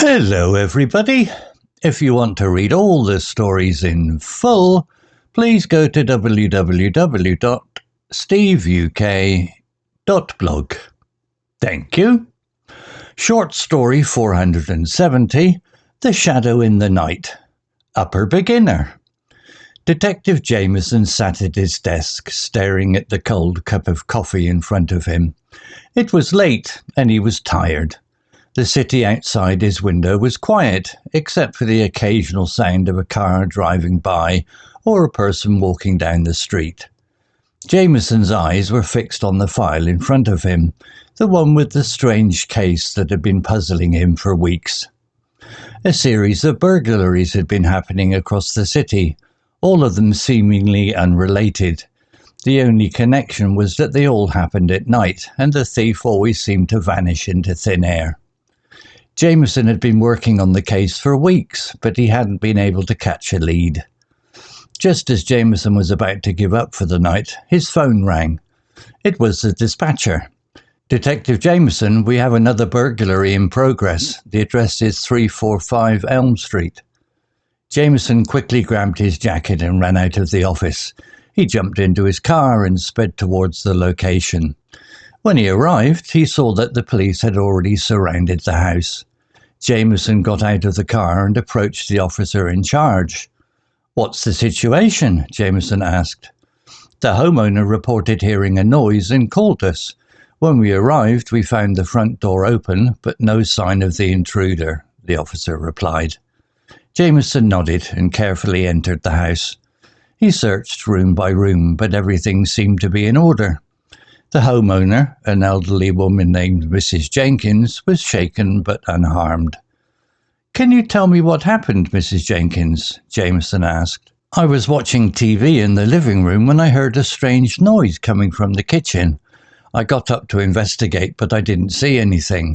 Hello everybody. If you want to read all the stories in full, please go to www.steveuk.blog. Thank you. Short story 470, The Shadow in the Night. Upper beginner. Detective Jameson sat at his desk, staring at the cold cup of coffee in front of him. It was late, and he was tired. The city outside his window was quiet, except for the occasional sound of a car driving by or a person walking down the street. Jameson's eyes were fixed on the file in front of him, the one with the strange case that had been puzzling him for weeks. A series of burglaries had been happening across the city, all of them seemingly unrelated. The only connection was that they all happened at night, and the thief always seemed to vanish into thin air. Jameson had been working on the case for weeks, but he hadn't been able to catch a lead. Just as Jameson was about to give up for the night, his phone rang. It was the dispatcher. "Detective Jameson, we have another burglary in progress. The address is 345 Elm Street. Jameson quickly grabbed his jacket and ran out of the office. He jumped into his car and sped towards the location. When he arrived, he saw that the police had already surrounded the house. Jameson got out of the car and approached the officer in charge. "What's the situation?" Jameson asked. "The homeowner reported hearing a noise and called us. When we arrived, we found the front door open, but no sign of the intruder," the officer replied. Jameson nodded and carefully entered the house. He searched room by room, but everything seemed to be in order. The homeowner, an elderly woman named Mrs. Jenkins, was shaken but unharmed. "Can you tell me what happened, Mrs. Jenkins?" Jameson asked. "I was watching TV in the living room when I heard a strange noise coming from the kitchen. I got up to investigate, but I didn't see anything.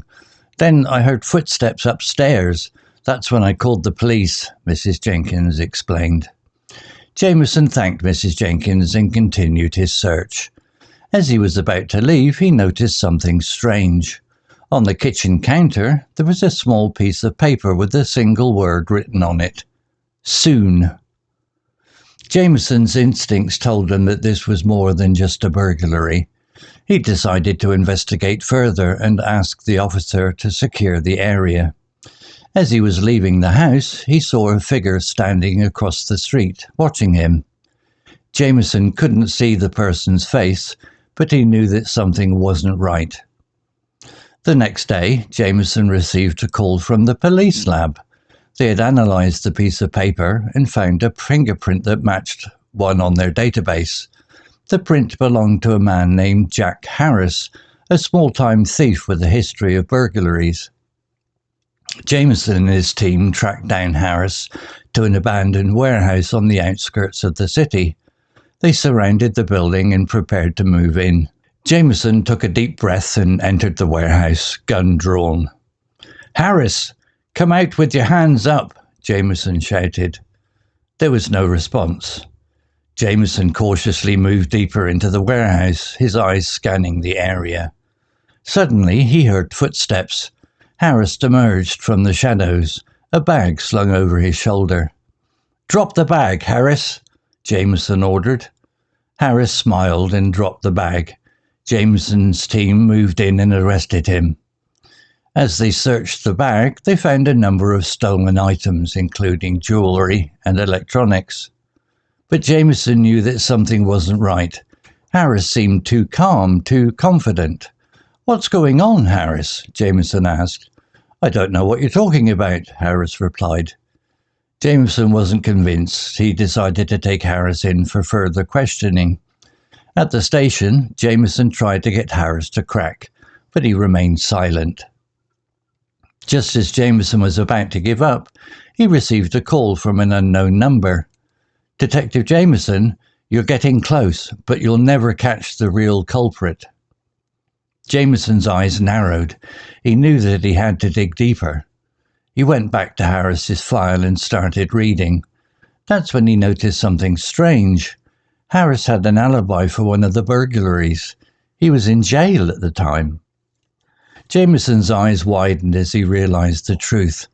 Then I heard footsteps upstairs. That's when I called the police," Mrs. Jenkins explained. Jameson thanked Mrs. Jenkins and continued his search. As he was about to leave, he noticed something strange. On the kitchen counter, there was a small piece of paper with a single word written on it: "Soon." Jameson's instincts told him that this was more than just a burglary. He decided to investigate further and asked the officer to secure the area. As he was leaving the house, he saw a figure standing across the street, watching him. Jameson couldn't see the person's face, but he knew that something wasn't right. The next day, Jameson received a call from the police lab. They had analysed the piece of paper and found a fingerprint that matched one on their database. The print belonged to a man named Jack Harris, a small-time thief with a history of burglaries. Jameson and his team tracked down Harris to an abandoned warehouse on the outskirts of the city. They surrounded the building and prepared to move in. Jameson took a deep breath and entered the warehouse, gun drawn. "Harris, come out with your hands up," Jameson shouted. There was no response. Jameson cautiously moved deeper into the warehouse, his eyes scanning the area. Suddenly, he heard footsteps. Harris emerged from the shadows, a bag slung over his shoulder. "Drop the bag, Harris," Jameson ordered. Harris smiled and dropped the bag. Jameson's team moved in and arrested him. As they searched the bag, they found a number of stolen items, including jewelry and electronics. But Jameson knew that something wasn't right. Harris seemed too calm, too confident. "What's going on, Harris?" Jameson asked. "I don't know what you're talking about," Harris replied. Jameson wasn't convinced. He decided to take Harris in for further questioning. At the station, Jameson tried to get Harris to crack, but he remained silent. Just as Jameson was about to give up, he received a call from an unknown number. "Detective Jameson, you're getting close, but you'll never catch the real culprit." Jameson's eyes narrowed. He knew that he had to dig deeper. He went back to Harris's file and started reading. That's when he noticed something strange. Harris had an alibi for one of the burglaries. He was in jail at the time. Jameson's eyes widened as he realized the truth.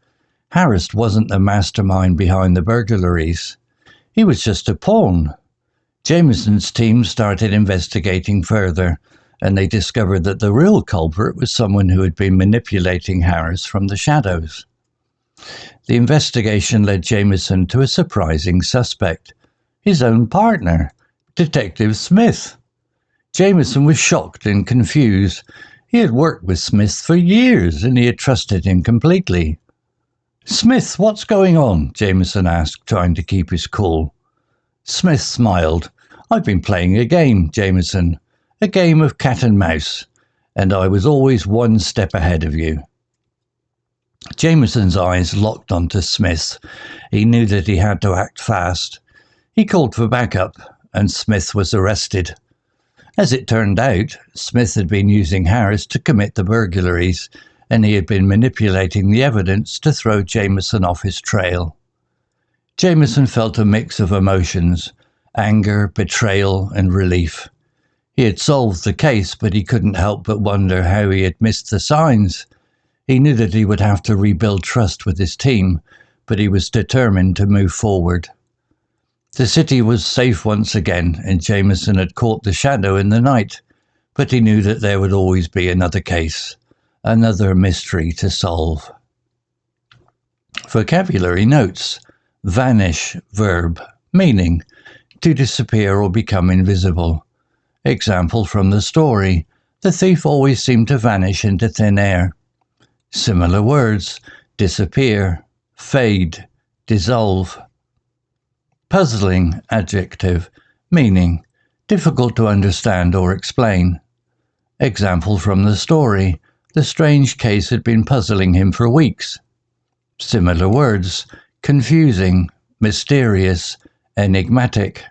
Harris wasn't the mastermind behind the burglaries. He was just a pawn. Jameson's team started investigating further, and they discovered that the real culprit was someone who had been manipulating Harris from the shadows. The investigation led Jameson to a surprising suspect, his own partner, Detective Smith. Jameson was shocked and confused. He had worked with Smith for years, and he had trusted him completely. "Smith, what's going on?" Jameson asked, trying to keep his cool. Smith smiled. "I've been playing a game, Jameson. A game of cat and mouse, and I was always one step ahead of you." Jameson's eyes locked onto Smith. He knew that he had to act fast. He called for backup, and Smith was arrested. As it turned out, Smith had been using Harris to commit the burglaries, and he had been manipulating the evidence to throw Jameson off his trail. Jameson felt a mix of emotions: anger, betrayal, and relief. He had solved the case, but he couldn't help but wonder how he had missed the signs. He knew that he would have to rebuild trust with his team, but he was determined to move forward. The city was safe once again, and Jameson had caught the shadow in the night, but he knew that there would always be another case, another mystery to solve. Vocabulary notes: vanish, verb, meaning to disappear or become invisible. Example from the story: the thief always seemed to vanish into thin air. Similar words: disappear, fade, dissolve. Puzzling, adjective, meaning difficult to understand or explain. Example from the story: the strange case had been puzzling him for weeks. Similar words: confusing, mysterious, enigmatic.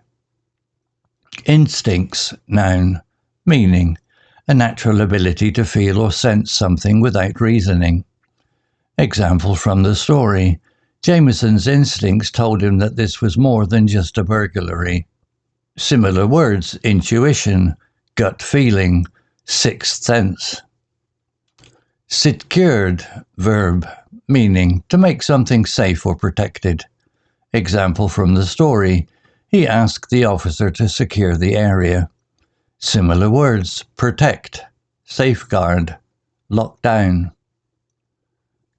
Instincts, noun, meaning a natural ability to feel or sense something without reasoning. Example from the story: Jameson's instincts told him that this was more than just a burglary. Similar words: intuition, gut feeling, sixth sense. Secured, verb, meaning to make something safe or protected. Example from the story: he asked the officer to secure the area. Similar words: protect, safeguard, lock down.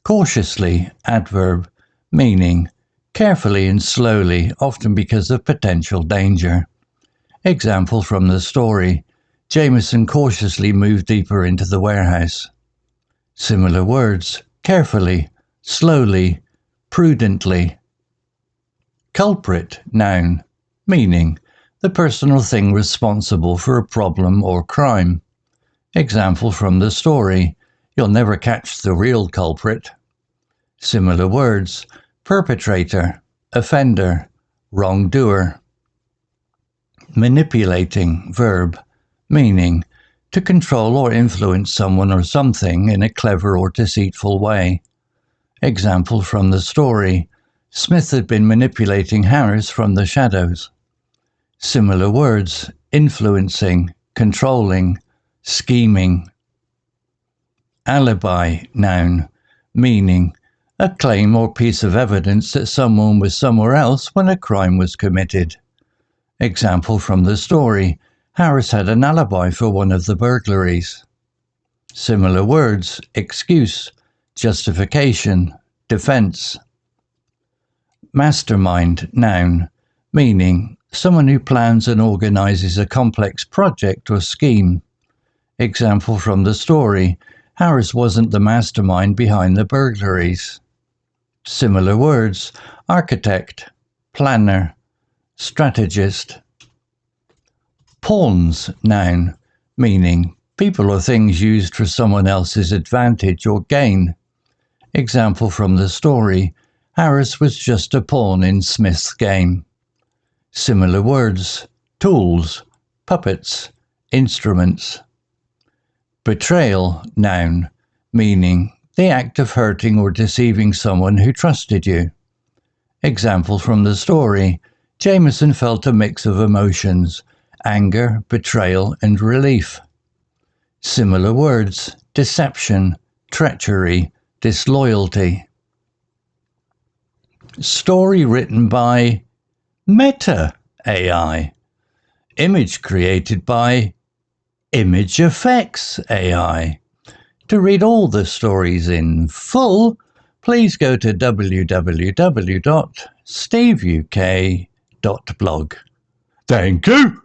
Cautiously, adverb, meaning carefully and slowly, often because of potential danger. Example from the story: Jameson cautiously moved deeper into the warehouse. Similar words: carefully, slowly, prudently. Culprit, noun, meaning the person or thing responsible for a problem or crime. Example from the story: you'll never catch the real culprit. Similar words: perpetrator, offender, wrongdoer. Manipulating, verb, meaning to control or influence someone or something in a clever or deceitful way. Example from the story: Smith had been manipulating Harris from the shadows. Similar words: influencing, controlling, scheming. Alibi, noun, meaning a claim or piece of evidence that someone was somewhere else when a crime was committed. Example from the story: Harris had an alibi for one of the burglaries. Similar words: excuse, justification, defense. Mastermind, noun, meaning someone who plans and organizes a complex project or scheme. Example from the story: Harris wasn't the mastermind behind the burglaries. Similar words: architect, planner, strategist. Pawns, noun, meaning people or things used for someone else's advantage or gain. Example from the story: Harris was just a pawn in Smith's game. Similar words: tools, puppets, instruments. Betrayal, noun, meaning the act of hurting or deceiving someone who trusted you. Example from the story: Jameson felt a mix of emotions: anger, betrayal, and relief. Similar words: deception, treachery, disloyalty. Story written by Meta AI. Image created by ImageFX AI. To read all the stories in full, please go to www.steveuk.blog. Thank you.